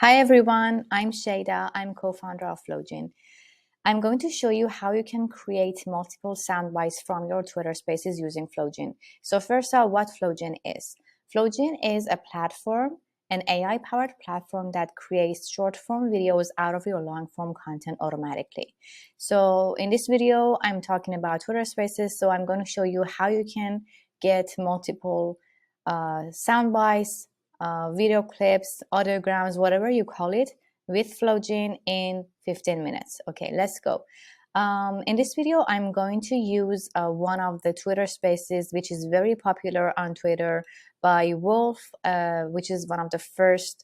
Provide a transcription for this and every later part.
Hi everyone, I'm Shada. I'm co-founder of Flowjin. I'm going to show you how you can create multiple sound bites from your Twitter Spaces using Flowjin. So first out, what Flowjin is. Flowjin is a platform, an AI-powered platform that creates short-form videos out of your long-form content automatically. So in this video, I'm talking about Twitter Spaces. So I'm going to show you how you can get multiple sound bites, video clips, audiograms, whatever you call it, with Flowjin in 15 minutes. Okay, let's go. In this video, I'm going to use one of the Twitter Spaces, which is very popular on Twitter by Wolf, which is one of the first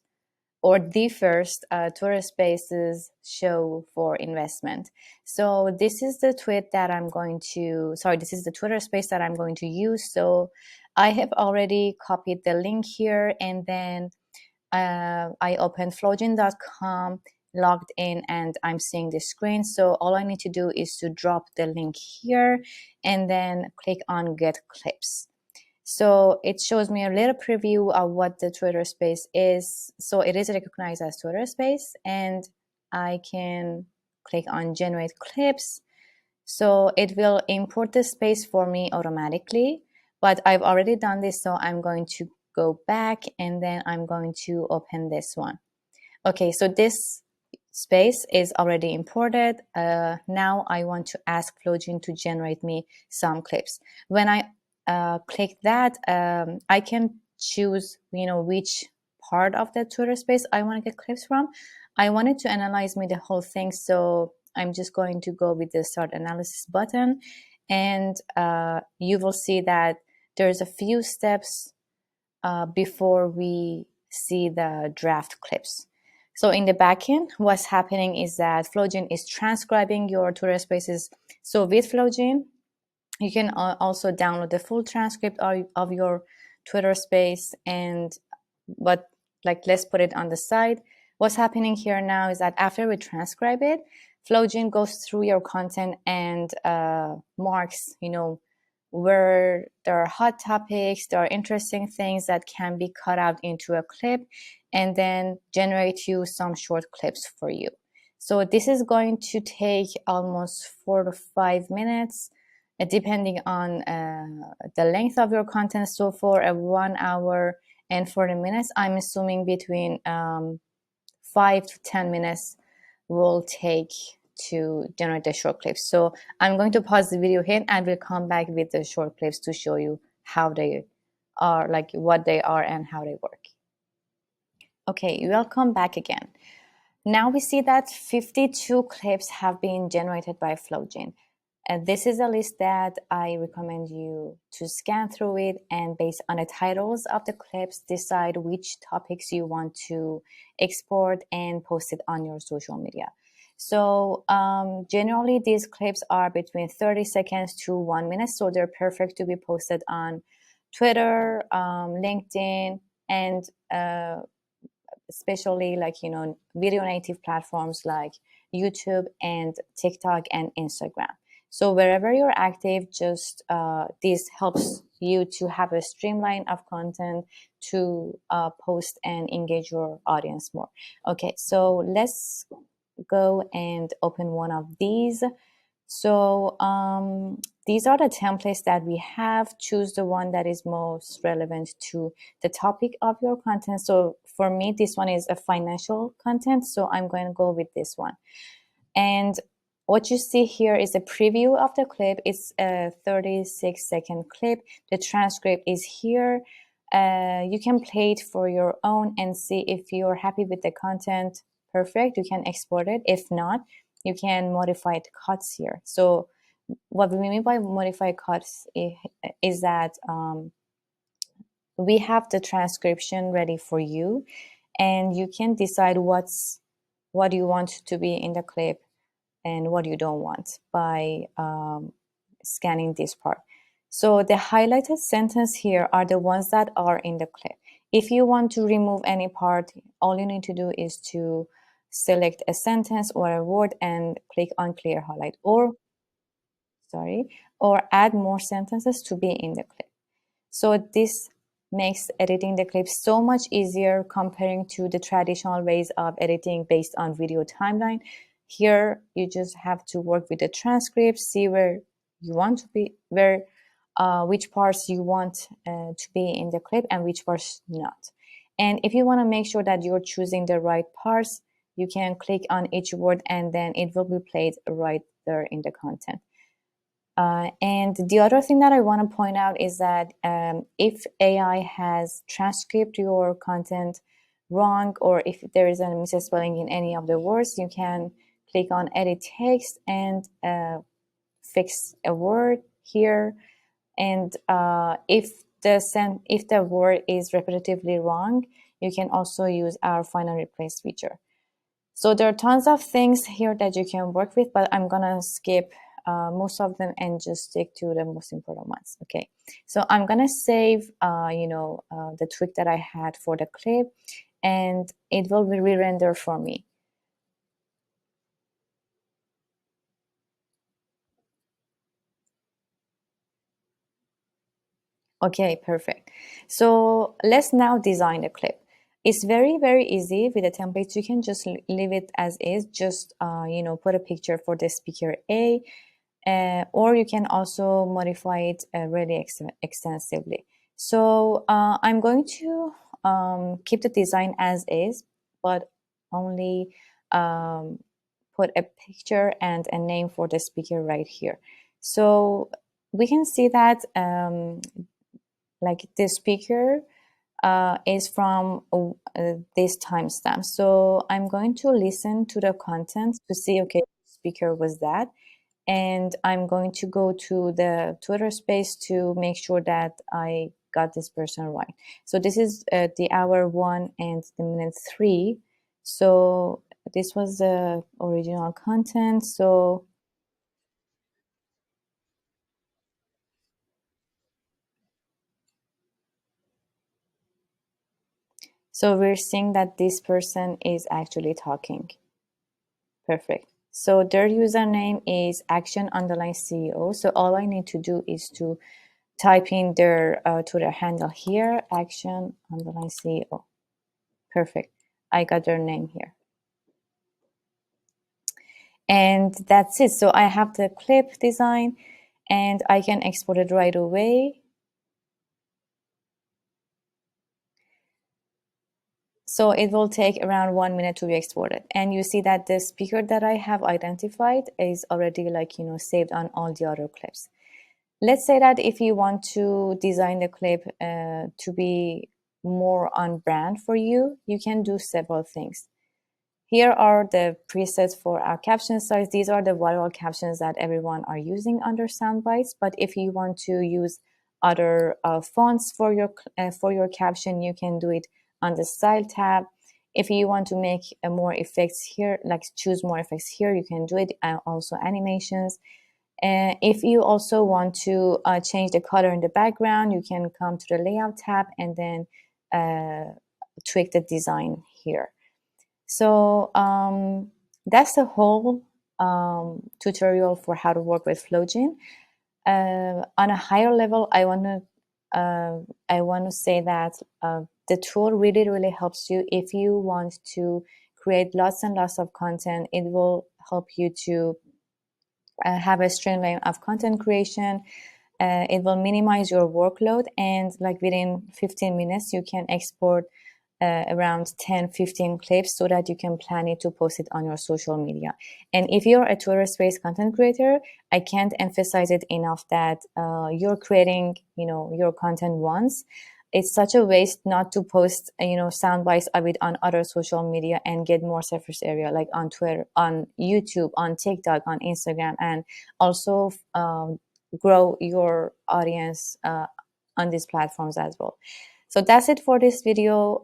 or the first Twitter Spaces show for investment. So this is the tweet that I'm going to, sorry, this is the Twitter Space that I'm going to use. So I have already copied the link here, and then I opened flowjin.com, logged in, and I'm seeing the screen. So all I need to do is to drop the link here and then click on Get Clips. So it shows me a little preview of what the Twitter Space is. So it is recognized as Twitter Space, and I can click on Generate Clips. So it will import the space for me automatically, but I've already done this, so I'm going to go back and then I'm going to open this one. Okay, so this space is already imported. Now I want to ask Flowjin to generate me some clips. When I click that, I can choose, which part of the Twitter space I want to get clips from. I wanted to analyze me the whole thing, so I'm just going to go with the Start Analysis button, and you will see that there's a few steps before we see the draft clips. So in the backend, what's happening is that Flowjin is transcribing your Twitter Spaces. So with Flowjin, you can also download the full transcript of your Twitter Space, and let's put it on the side. What's happening here now is that after we transcribe it, Flowjin goes through your content and marks, where there are hot topics, there are interesting things that can be cut out into a clip, and then generate you some short clips for you. So this is going to take almost 4 to 5 minutes, depending on the length of your content. So for a 1 hour and 40 minutes, I'm assuming between 5 to 10 minutes will take to generate the short clips. So I'm going to pause the video here and we'll come back with the short clips to show you how they are, like what they are and how they work. Okay, welcome back again. Now we see that 52 clips have been generated by Flowjin. And this is a list that I recommend you to scan through it, and based on the titles of the clips, decide which topics you want to export and post it on your social media. So generally these clips are between 30 seconds to 1 minute, so they're perfect to be posted on Twitter, LinkedIn, and especially video native platforms like YouTube and TikTok and Instagram. So wherever you're active, just this helps you to have a streamline of content to post and engage your audience more. Okay, so let's go and open one of these. So these are the templates that we have. Choose the one that is most relevant to the topic of your content. So for me, this one is a financial content, so I'm going to go with this one. And what you see here is a preview of the clip. It's a 36-second clip. The transcript is here. You can play it for your own and see if you're happy with the content. Perfect. You can export it. If not, you can modify the cuts here. So what we mean by modify cuts is that we have the transcription ready for you, and you can decide what you want to be in the clip and what you don't want by scanning this part. So the highlighted sentence here are the ones that are in the clip. If you want to remove any part, all you need to do is to select a sentence or a word and click on clear highlight, or add more sentences to be in the clip. So this makes editing the clip so much easier comparing to the traditional ways of editing based on video timeline. Here, you just have to work with the transcript, see where you want to be, which parts you want to be in the clip and which parts not. And if you want to make sure that you're choosing the right parts, you can click on each word and then it will be played right there in the content. And the other thing that I want to point out is that if AI has transcribed your content wrong, or if there is a misspelling in any of the words, you can click on edit text and fix a word here. And if the word is repetitively wrong, you can also use our find and replace feature. So there are tons of things here that you can work with, but I'm gonna skip most of them and just stick to the most important ones. Okay, so I'm gonna save the tweak that I had for the clip, and it will be re-render for me. Okay, perfect. So let's now design the clip. It's very, very easy with the templates. You can just leave it as is. Just put a picture for the speaker A, or you can also modify it really extensively. So I'm going to keep the design as is, but only put a picture and a name for the speaker right here. So we can see that like the speaker is from this timestamp. So I'm going to listen to the content to see, okay, speaker was that. And I'm going to go to the Twitter space to make sure that I got this person right. So this is the hour 1 and the minute 3. So this was the original content. So we're seeing that this person is actually talking. Perfect. So their username is action underline CEO. So all I need to do is to type in their Twitter handle here, action underline CEO. Perfect. I got their name here. And that's it. So I have the clip design and I can export it right away. So it will take around 1 minute to be exported. And you see that the speaker that I have identified is already saved on all the other clips. Let's say that if you want to design the clip to be more on brand for you, you can do several things. Here are the presets for our caption size. These are the viral captions that everyone are using under Soundbites. But if you want to use other fonts for your caption, you can do it on the Style tab. If you want to make more effects here, like choose more effects here, you can do it. Also animations. If you also want to change the color in the background, you can come to the Layout tab and then tweak the design here. So that's the whole tutorial for how to work with Flowjin. On a higher level, I want to say that the tool really, really helps you if you want to create lots and lots of content. It will help you to have a streamline of content creation. It will minimize your workload, and like within 15 minutes, you can export around 10-15 clips so that you can plan it to post it on your social media. And if you're a Twitter space content creator, I can't emphasize it enough that you're creating your content once. It's such a waste not to post sound bites of it on other social media and get more surface area, like on Twitter, on YouTube, on TikTok, on Instagram, and also grow your audience on these platforms as well. So that's it for this video.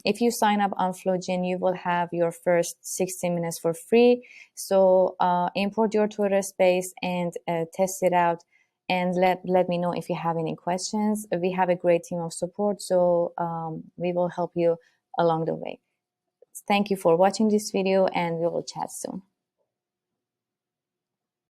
If you sign up on Flowjin, you will have your first 60 minutes for free. So import your Twitter space and test it out, and let me know if you have any questions. We have a great team of support, so we will help you along the way. Thank you for watching this video, and we will chat soon.